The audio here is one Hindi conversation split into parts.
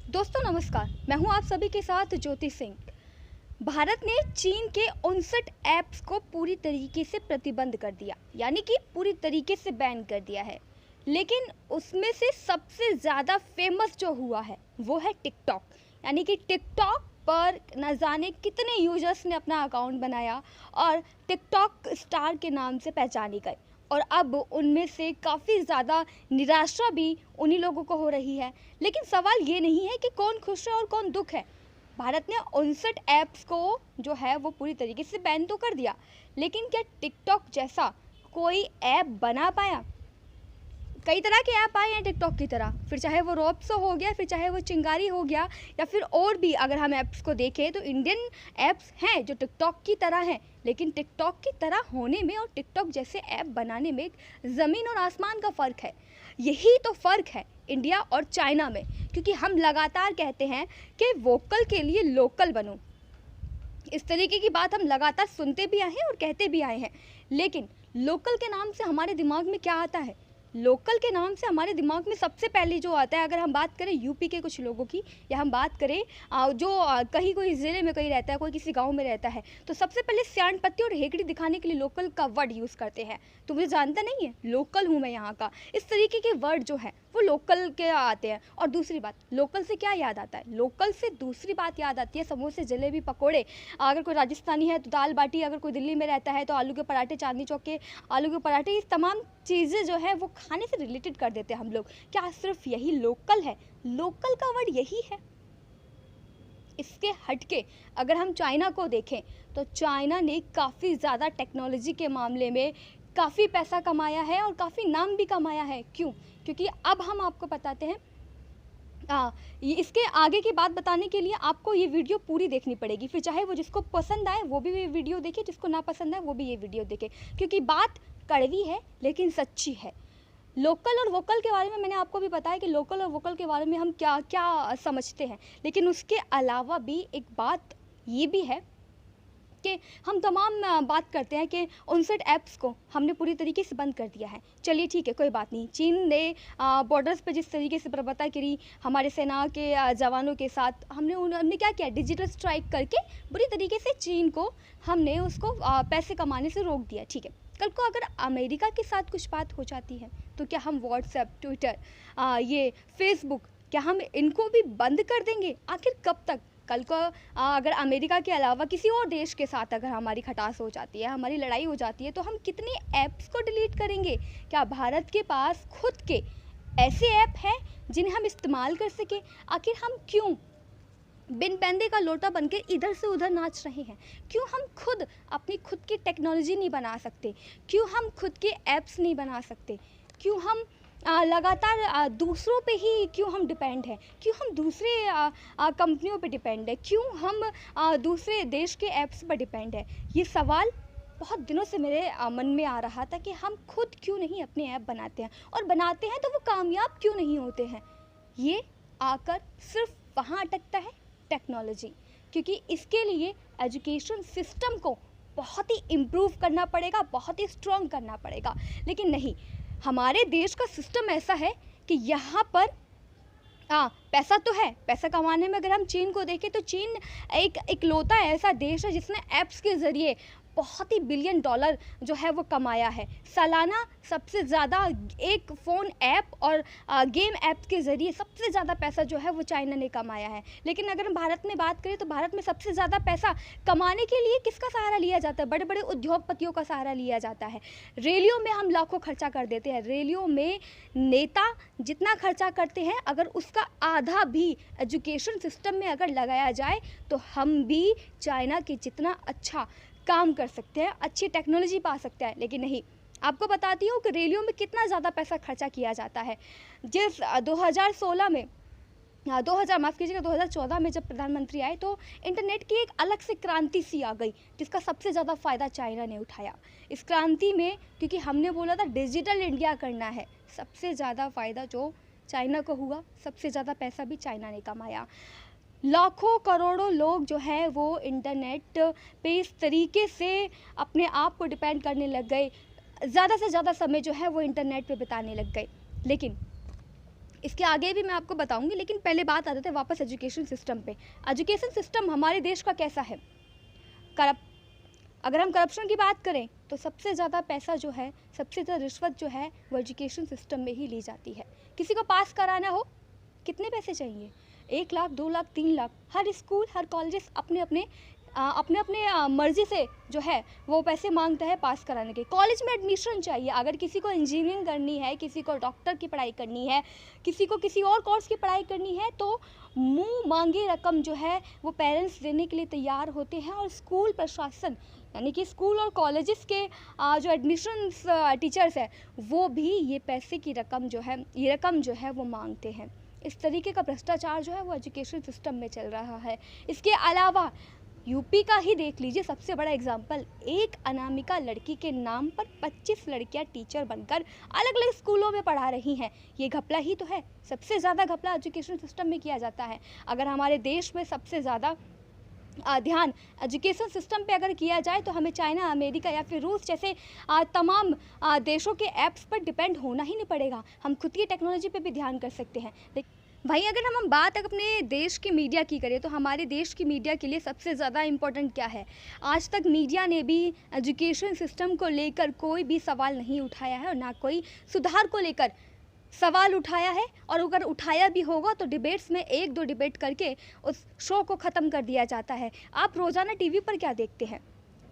दोस्तों नमस्कार, मैं हूं आप सभी के साथ ज्योति सिंह। भारत ने चीन के 59 ऐप्स को पूरी तरीके से प्रतिबंध कर दिया, यानी कि पूरी तरीके से बैन कर दिया है। लेकिन उसमें से सबसे ज़्यादा फेमस जो हुआ है वो है टिकटॉक। यानी कि टिकटॉक पर न जाने कितने यूजर्स ने अपना अकाउंट बनाया और टिकटॉक स्टार के नाम से पहचानी गई। और अब उनमें से काफ़ी ज़्यादा निराशा भी उन्हीं लोगों को हो रही है। लेकिन सवाल ये नहीं है कि कौन खुश है और कौन दुख है। भारत ने 59 ऐप्स को जो है वो पूरी तरीके से बैन तो कर दिया, लेकिन क्या टिकटॉक जैसा कोई ऐप बना पाया? कई तरह के ऐप आए हैं टिकटॉक की तरह, फिर चाहे वो रोप्सो हो गया, फिर चाहे वो चिंगारी हो गया, या फिर और भी अगर हम ऐप्स को देखें तो इंडियन ऐप्स हैं जो टिकटॉक की तरह हैं। लेकिन टिकटॉक की तरह होने में और टिकटॉक जैसे ऐप बनाने में ज़मीन और आसमान का फ़र्क है। यही तो फ़र्क है इंडिया और चाइना में, क्योंकि हम लगातार कहते हैं कि वोकल के लिए लोकल बनो। इस तरीके की बात हम लगातार सुनते भी आए हैं और कहते भी आए हैं। लेकिन लोकल के नाम से हमारे दिमाग में क्या आता है? लोकल के नाम से हमारे दिमाग में सबसे पहले जो आता है, अगर हम बात करें यूपी के कुछ लोगों की, या हम बात करें जो कहीं कोई ज़िले में कहीं रहता है, कोई किसी गांव में रहता है, तो सबसे पहले स्यान पत्ती और हेकड़ी दिखाने के लिए लोकल का वर्ड यूज़ करते हैं। तो मुझे जानता नहीं है, लोकल हूँ मैं यहाँ का, इस तरीके के वर्ड जो है वो लोकल के आते हैं। और दूसरी बात, लोकल से क्या याद आता है? लोकल से दूसरी बात याद आती है समोसे, जलेबी, पकोड़े। अगर कोई राजस्थानी है तो दाल बाटी, अगर कोई दिल्ली में रहता है तो आलू के पराठे, चांदनी चौक के आलू के पराठे। ये तमाम चीज़ें जो है वो खाने से रिलेटेड कर देते हैं हम लोग। क्या सिर्फ यही लोकल है? लोकल का वर्ड यही है? इसके हटके अगर हम चाइना को देखें तो चाइना ने काफ़ी ज़्यादा टेक्नोलॉजी के मामले में काफ़ी पैसा कमाया है और काफ़ी नाम भी कमाया है। क्यों? क्योंकि अब हम आपको बताते हैं। ये इसके आगे की बात बताने के लिए आपको ये वीडियो पूरी देखनी पड़ेगी, फिर चाहे वो जिसको पसंद आए वो भी ये वीडियो देखे, जिसको ना पसंद आए वो भी ये वीडियो देखे, क्योंकि बात कड़वी है लेकिन सच्ची है। लोकल और वोकल के बारे में मैंने आपको भी बताया कि लोकल और वोकल के बारे में हम क्या क्या समझते हैं। लेकिन उसके अलावा भी एक बात ये भी है कि हम तमाम बात करते हैं कि 59 ऐप्स को हमने पूरी तरीके से बंद कर दिया है। चलिए ठीक है, कोई बात नहीं। चीन ने बॉर्डर्स पे जिस तरीके से बर्बरता करी हमारे सेना के जवानों के साथ, हमने क्या किया, डिजिटल स्ट्राइक करके बुरी तरीके से चीन को हमने उसको पैसे कमाने से रोक दिया। ठीक है, कल को अगर अमेरिका के साथ कुछ बात हो जाती है तो क्या हम व्हाट्सएप, ट्विटर, ये फेसबुक, क्या हम इनको भी बंद कर देंगे? आखिर कब तक? कल को अगर अमेरिका के अलावा किसी और देश के साथ अगर हमारी खटास हो जाती है, हमारी लड़ाई हो जाती है, तो हम कितने ऐप्स को डिलीट करेंगे? क्या भारत के पास खुद के ऐसे ऐप हैं जिन्हें हम इस्तेमाल कर सकें? आखिर हम क्यों बिन पैंदे का लोटा बनकर इधर से उधर नाच रहे हैं? क्यों हम खुद अपनी खुद की टेक्नोलॉजी नहीं बना सकते? क्यों हम खुद के ऐप्स नहीं बना सकते? क्यों हम लगातार दूसरों पे ही क्यों हम डिपेंड हैं? क्यों हम दूसरे कंपनियों पे डिपेंड है? क्यों हम दूसरे देश के ऐप्स पर डिपेंड है? ये सवाल बहुत दिनों से मेरे मन में आ रहा था कि हम खुद क्यों नहीं अपने ऐप बनाते हैं, और बनाते हैं तो वो कामयाब क्यों नहीं होते हैं? ये आकर सिर्फ वहाँ अटकता है, टेक्नोलॉजी। क्योंकि इसके लिए एजुकेशन सिस्टम को बहुत ही इम्प्रूव करना पड़ेगा, बहुत ही स्ट्रॉन्ग करना पड़ेगा। लेकिन नहीं, हमारे देश का सिस्टम ऐसा है कि यहाँ पर पैसा तो है। पैसा कमाने में अगर हम चीन को देखें तो चीन एक इकलौता ऐसा देश है जिसने ऐप्स के ज़रिए बहुत ही बिलियन डॉलर जो है वो कमाया है। सालाना सबसे ज़्यादा एक फ़ोन ऐप और गेम ऐप के ज़रिए सबसे ज़्यादा पैसा जो है वो चाइना ने कमाया है। लेकिन अगर हम भारत में बात करें तो भारत में सबसे ज़्यादा पैसा कमाने के लिए किसका सहारा लिया जाता है? बड़े बड़े उद्योगपतियों का सहारा लिया जाता है। रैलियों में हम लाखों खर्चा कर देते हैं। रैलियों में नेता जितना खर्चा करते हैं, अगर उसका आधा भी एजुकेशन सिस्टम में अगर लगाया जाए तो हम भी चाइना के जितना अच्छा काम कर सकते हैं, अच्छी टेक्नोलॉजी पा सकते हैं। लेकिन नहीं, आपको बताती हूँ कि रैलियों में कितना ज़्यादा पैसा खर्चा किया जाता है। जिस 2016 में 2014 में जब प्रधानमंत्री आए तो इंटरनेट की एक अलग से क्रांति सी आ गई, जिसका सबसे ज़्यादा फ़ायदा चाइना ने उठाया। इस क्रांति में, क्योंकि हमने बोला था डिजिटल इंडिया करना है, सबसे ज़्यादा फ़ायदा जो चाइना को हुआ, सबसे ज़्यादा पैसा भी चाइना ने कमाया। लाखों करोड़ों लोग जो हैं वो इंटरनेट पे इस तरीके से अपने आप को डिपेंड करने लग गए, ज़्यादा से ज़्यादा समय जो है वो इंटरनेट पे बिताने लग गए। लेकिन इसके आगे भी मैं आपको बताऊंगी, लेकिन पहले बात आ जाते हैं वापस एजुकेशन सिस्टम पे। एजुकेशन सिस्टम हमारे देश का कैसा है? करप्ट। अगर हम करप्शन की बात करें तो सबसे ज़्यादा पैसा जो है, सबसे ज़्यादा रिश्वत जो है वो एजुकेशन सिस्टम में ही ली जाती है। किसी को पास कराना हो, कितने पैसे चाहिए? 1 लाख, 2 लाख, 3 लाख। हर स्कूल, हर कॉलेजेस अपने अपने मर्जी से जो है वो पैसे मांगता है पास कराने के। कॉलेज में एडमिशन चाहिए, अगर किसी को इंजीनियरिंग करनी है, किसी को डॉक्टर की पढ़ाई करनी है, किसी को किसी और कोर्स की पढ़ाई करनी है, तो मुंह मांगी रकम जो है वो पेरेंट्स देने के लिए तैयार होते हैं। और स्कूल प्रशासन, यानी कि स्कूल और कॉलेजेस के जो एडमिशन्स टीचर्स हैं, वो भी ये पैसे की रकम जो है, ये रकम जो है वो मांगते हैं। इस तरीके का भ्रष्टाचार जो है वो एजुकेशन सिस्टम में चल रहा है। इसके अलावा यूपी का ही देख लीजिए, सबसे बड़ा एग्जाम्पल। एक अनामिका लड़की के नाम पर 25 लड़कियां टीचर बनकर अलग अलग स्कूलों में पढ़ा रही हैं। ये घपला ही तो है। सबसे ज़्यादा घपला एजुकेशन सिस्टम में किया जाता है। अगर हमारे देश में सबसे ज़्यादा ध्यान एजुकेशन सिस्टम पे अगर किया जाए तो हमें चाइना, अमेरिका या फिर रूस जैसे तमाम देशों के ऐप्स पर डिपेंड होना ही नहीं पड़ेगा। हम खुद की टेक्नोलॉजी पे भी ध्यान कर सकते हैं। भाई अगर हम बात अपने देश की मीडिया की करें तो हमारे देश की मीडिया के लिए सबसे ज़्यादा इम्पोर्टेंट क्या है? आज तक मीडिया ने भी एजुकेशन सिस्टम को लेकर कोई भी सवाल नहीं उठाया है और ना कोई सुधार को लेकर सवाल उठाया है। और अगर उठाया भी होगा तो डिबेट्स में 1-2 डिबेट करके उस शो को ख़त्म कर दिया जाता है। आप रोज़ाना टीवी पर क्या देखते हैं?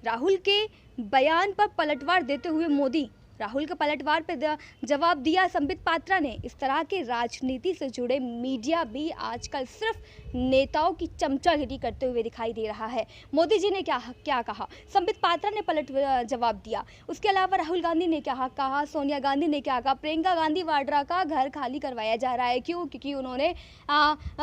राहुल के बयान पर पलटवार देते हुए मोदी, राहुल के पलटवार पर जवाब दिया संबित पात्रा ने। इस तरह के राजनीति से जुड़े मीडिया भी आजकल सिर्फ नेताओं की चमचागिरी करते हुए दिखाई दे रहा है। मोदी जी ने क्या कहा, संबित पात्रा ने पलट जवाब दिया। उसके अलावा राहुल गांधी ने क्या कहा, सोनिया गांधी ने क्या कहा, प्रियंका गांधी वाड्रा का घर खाली करवाया जा रहा है। क्यों? क्योंकि उन्होंने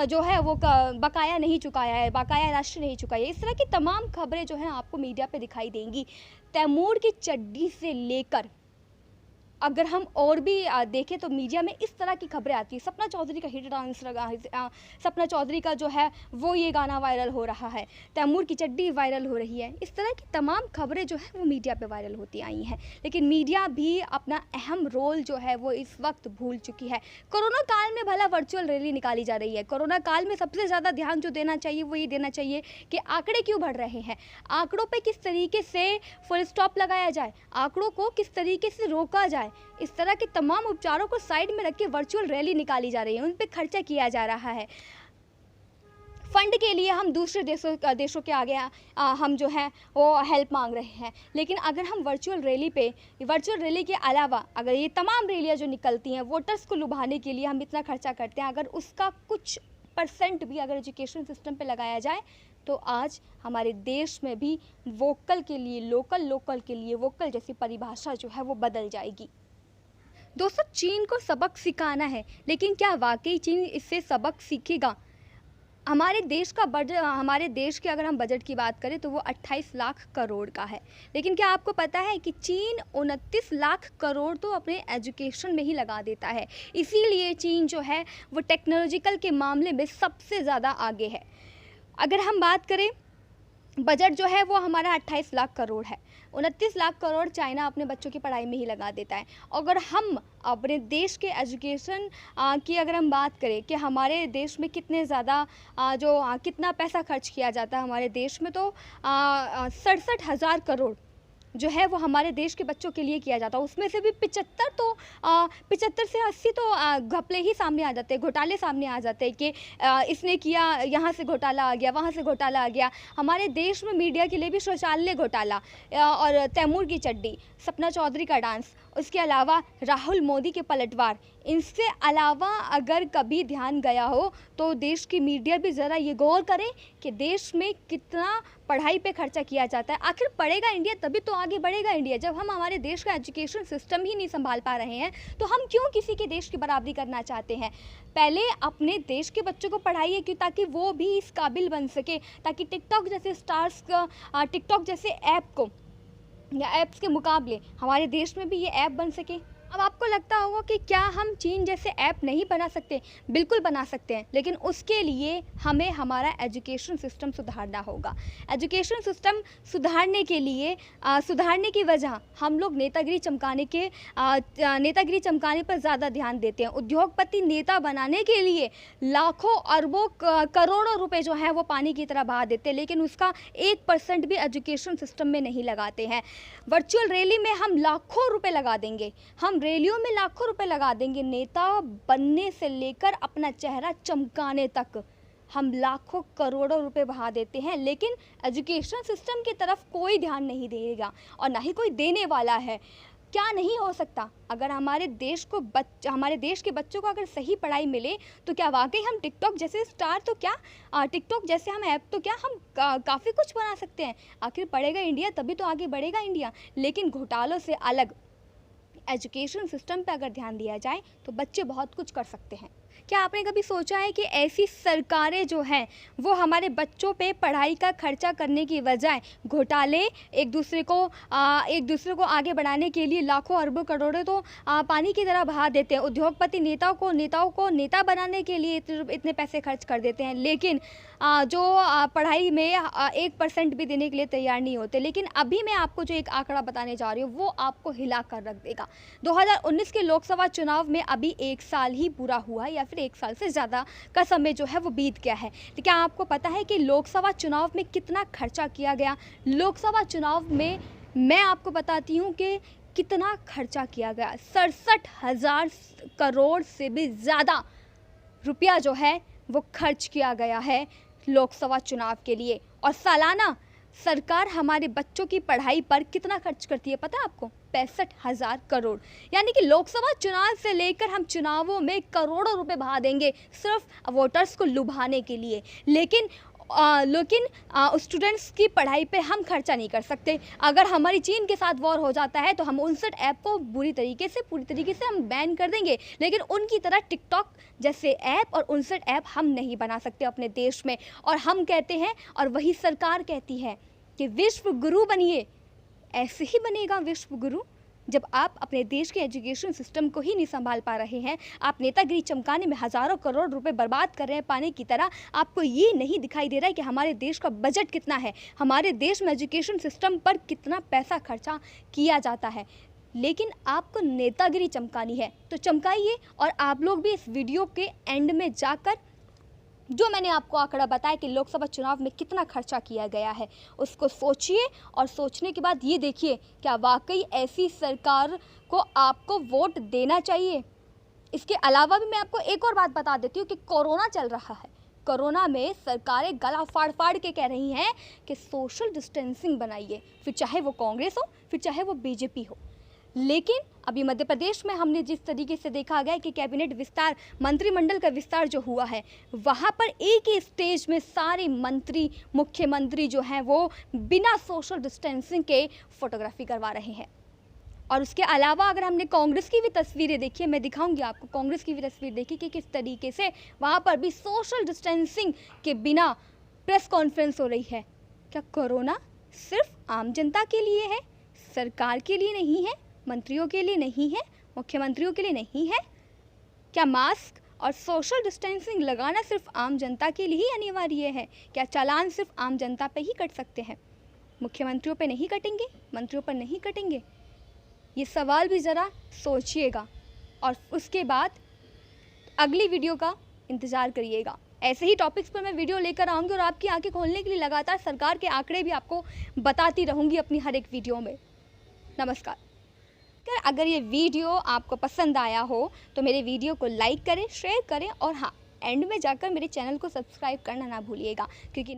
जो है वो बकाया नहीं चुकाया है, बकाया राशि नहीं चुकाई है। इस तरह की तमाम खबरें जो हैं आपको मीडिया पे दिखाई देंगी। तैमूर की चड्डी से लेकर अगर हम और भी देखें तो मीडिया में इस तरह की खबरें आती है। सपना चौधरी का हिट डांस सपना चौधरी का जो है वो ये गाना वायरल हो रहा है, तैमूर की चड्डी वायरल हो रही है। इस तरह की तमाम खबरें जो है वो मीडिया पे वायरल होती आई हैं। लेकिन मीडिया भी अपना अहम रोल जो है वो इस वक्त भूल चुकी है। कोरोना काल में भला वर्चुअल रैली निकाली जा रही है। कोरोना काल में सबसे ज़्यादा ध्यान जो देना चाहिए वो ये देना चाहिए कि आंकड़े क्यों बढ़ रहे हैं, आंकड़ों पर किस तरीके से फुल स्टॉप लगाया जाए, आंकड़ों को किस तरीके से रोका जाए। इस तरह के तमाम उपचारों को साइड में रख के वर्चुअल रैली निकाली जा रही है, उन पे खर्चा किया जा रहा है। फंड के लिए हम दूसरे देशों के आगे हम जो हैं वो हेल्प मांग रहे हैं। लेकिन अगर हम वर्चुअल रैली के अलावा अगर ये तमाम रैलियां जो निकलती हैं वोटर्स को लुभाने के लिए हम इतना खर्चा करते हैं, अगर उसका कुछ % भी अगर एजुकेशन सिस्टम पे लगाया जाए तो आज हमारे देश में भी वोकल के लिए लोकल, लोकल के लिए वोकल जैसी परिभाषा जो है वो बदल जाएगी। दोस्तों, चीन को सबक सिखाना है, लेकिन क्या वाकई चीन इससे सबक सीखेगा? हमारे देश के अगर हम बजट की बात करें तो वो 28 लाख करोड़ का है। लेकिन क्या आपको पता है कि चीन 29 लाख करोड़ तो अपने एजुकेशन में ही लगा देता है। इसीलिए चीन जो है वो टेक्नोलॉजिकल के मामले में सबसे ज़्यादा आगे है। अगर हम बात करें बजट जो है वो हमारा 28 लाख करोड़ है, 29 लाख करोड़ चाइना अपने बच्चों की पढ़ाई में ही लगा देता है। अगर हम अपने देश के एजुकेशन की अगर हम बात करें कि हमारे देश में कितने ज़्यादा कितना पैसा खर्च किया जाता है हमारे देश में, तो 67,000 करोड़ जो है वो हमारे देश के बच्चों के लिए किया जाता है। उसमें से भी 75 से 80 तो घपले ही सामने आ जाते हैं, घोटाले सामने आ जाते हैं कि इसने किया, यहाँ से घोटाला आ गया, वहाँ से घोटाला आ गया। हमारे देश में मीडिया के लिए भी शौचालय घोटाला और तैमूर की चड्डी, सपना चौधरी का डांस, उसके अलावा राहुल मोदी के पलटवार, इनसे अलावा अगर कभी ध्यान गया हो तो देश की मीडिया भी ज़रा ये गौर करे कि देश में कितना पढ़ाई पे खर्चा किया जाता है। आखिर पढ़ेगा इंडिया तभी तो आगे बढ़ेगा इंडिया। जब हम हमारे देश का एजुकेशन सिस्टम ही नहीं संभाल पा रहे हैं तो हम क्यों किसी के देश की बराबरी करना चाहते हैं? पहले अपने देश के बच्चों को पढ़ाइए कि ताकि वो भी इस काबिल बन सके, ताकि टिकटॉक जैसे ऐप को या ऐप्स के मुकाबले हमारे देश में भी ये ऐप बन सके। अब आपको लगता होगा कि क्या हम चीन जैसे ऐप नहीं बना सकते? बिल्कुल बना सकते हैं, लेकिन उसके लिए हमें हमारा एजुकेशन सिस्टम सुधारना होगा। एजुकेशन सिस्टम सुधारने के लिए सुधारने की वजह हम लोग नेतागिरी चमकाने पर ज़्यादा ध्यान देते हैं। उद्योगपति नेता बनाने के लिए लाखों अरबों करोड़ों रुपए जो हैं वो पानी की तरह बहा देते हैं, लेकिन उसका 1% भी एजुकेशन सिस्टम में नहीं लगाते हैं। वर्चुअल रैली में हम लाखों रुपए लगा देंगे, हम रैलियों में लाखों रुपए लगा देंगे, नेता बनने से लेकर अपना चेहरा चमकाने तक हम लाखों करोड़ों रुपए बहा देते हैं, लेकिन एजुकेशन सिस्टम की तरफ कोई ध्यान नहीं देगा और ना ही कोई देने वाला है। क्या नहीं हो सकता? अगर हमारे देश के बच्चों को अगर सही पढ़ाई मिले तो क्या वाकई हम टिकटॉक जैसे स्टार तो क्या टिकटॉक जैसे हम ऐप तो क्या हम काफ़ी कुछ बना सकते हैं। आखिर पढ़ेगा इंडिया तभी तो आगे बढ़ेगा इंडिया। लेकिन घोटालों से अलग एजुकेशन सिस्टम पे अगर ध्यान दिया जाए तो बच्चे बहुत कुछ कर सकते हैं। क्या आपने कभी सोचा है कि ऐसी सरकारें जो हैं वो हमारे बच्चों पे पढ़ाई का खर्चा करने की बजाय घोटाले एक दूसरे को आगे बढ़ाने के लिए लाखों अरबों करोड़ों तो पानी की तरह बहा देते हैं। उद्योगपति नेताओं को नेता बनाने के लिए इतने पैसे खर्च कर देते हैं, लेकिन पढ़ाई में 1% भी देने के लिए तैयार नहीं होते। लेकिन अभी मैं आपको जो एक आंकड़ा बताने जा रही हूँ वो आपको हिला कर रख देगा। 2019 के लोकसभा चुनाव में अभी 1 साल ही पूरा हुआ है या फिर 1 साल से ज़्यादा का समय जो है वो बीत गया है। तो क्या आपको पता है कि लोकसभा चुनाव में कितना खर्चा किया गया? लोकसभा चुनाव में मैं आपको बताती हूँ कि कितना खर्चा किया गया। 67,000 करोड़ से भी ज़्यादा रुपया जो है वो खर्च किया गया है लोकसभा चुनाव के लिए। और सालाना सरकार हमारे बच्चों की पढ़ाई पर कितना खर्च करती है पता है आपको? 65,000 करोड़। यानी कि लोकसभा चुनाव से लेकर हम चुनावों में करोड़ों रुपए बहा देंगे सिर्फ वोटर्स को लुभाने के लिए। लेकिन स्टूडेंट्स की पढ़ाई पे हम खर्चा नहीं कर सकते। अगर हमारी चीन के साथ वॉर हो जाता है तो हम 59 ऐप को पूरी तरीके से हम बैन कर देंगे, लेकिन उनकी तरह टिकटॉक जैसे ऐप और 59 ऐप हम नहीं बना सकते अपने देश में। और हम कहते हैं और वही सरकार कहती है कि विश्व गुरु बनिए। ऐसे ही बनेगा विश्व गुरु जब आप अपने देश के एजुकेशन सिस्टम को ही नहीं संभाल पा रहे हैं। आप नेतागिरी चमकाने में हज़ारों करोड़ रुपए बर्बाद कर रहे हैं पानी की तरह। आपको ये नहीं दिखाई दे रहा है कि हमारे देश का बजट कितना है, हमारे देश में एजुकेशन सिस्टम पर कितना पैसा खर्चा किया जाता है। लेकिन आपको नेतागिरी चमकानी है तो चमकाइए। और आप लोग भी इस वीडियो के एंड में जाकर जो मैंने आपको आंकड़ा बताया कि लोकसभा चुनाव में कितना खर्चा किया गया है उसको सोचिए, और सोचने के बाद ये देखिए क्या वाकई ऐसी सरकार को आपको वोट देना चाहिए। इसके अलावा भी मैं आपको एक और बात बता देती हूँ कि कोरोना चल रहा है। कोरोना में सरकारें गला फाड़ फाड़ के कह रही हैं कि सोशल डिस्टेंसिंग बनाइए, फिर चाहे वो कांग्रेस हो फिर चाहे वो बीजेपी हो। लेकिन अभी मध्य प्रदेश में हमने जिस तरीके से देखा गया कि कैबिनेट विस्तार, मंत्रिमंडल का विस्तार जो हुआ है, वहाँ पर एक ही स्टेज में सारे मुख्यमंत्री जो हैं वो बिना सोशल डिस्टेंसिंग के फोटोग्राफी करवा रहे हैं। और उसके अलावा अगर हमने कांग्रेस की भी तस्वीरें देखी, मैं दिखाऊंगी आपको कांग्रेस की भी तस्वीर देखी कि किस तरीके से वहाँ पर भी सोशल डिस्टेंसिंग के बिना प्रेस कॉन्फ्रेंस हो रही है। क्या कोरोना सिर्फ आम जनता के लिए है, सरकार के लिए नहीं है, मंत्रियों के लिए नहीं है, मुख्यमंत्रियों के लिए नहीं है? क्या मास्क और सोशल डिस्टेंसिंग लगाना सिर्फ आम जनता के लिए ही अनिवार्य है? क्या चालान सिर्फ आम जनता पे ही कट सकते हैं, मुख्यमंत्रियों पे नहीं कटेंगे, मंत्रियों पर नहीं कटेंगे? ये सवाल भी ज़रा सोचिएगा और उसके बाद अगली वीडियो का इंतज़ार करिएगा। ऐसे ही टॉपिक्स पर मैं वीडियो लेकर आऊँगी और आपकी आंखें खोलने के लिए लगातार सरकार के आंकड़े भी आपको बताती रहूँगी अपनी हर एक वीडियो में। नमस्कार। अगर ये वीडियो आपको पसंद आया हो तो मेरे वीडियो को लाइक करें, शेयर करें और हाँ, एंड में जाकर मेरे चैनल को सब्सक्राइब करना ना भूलिएगा, क्योंकि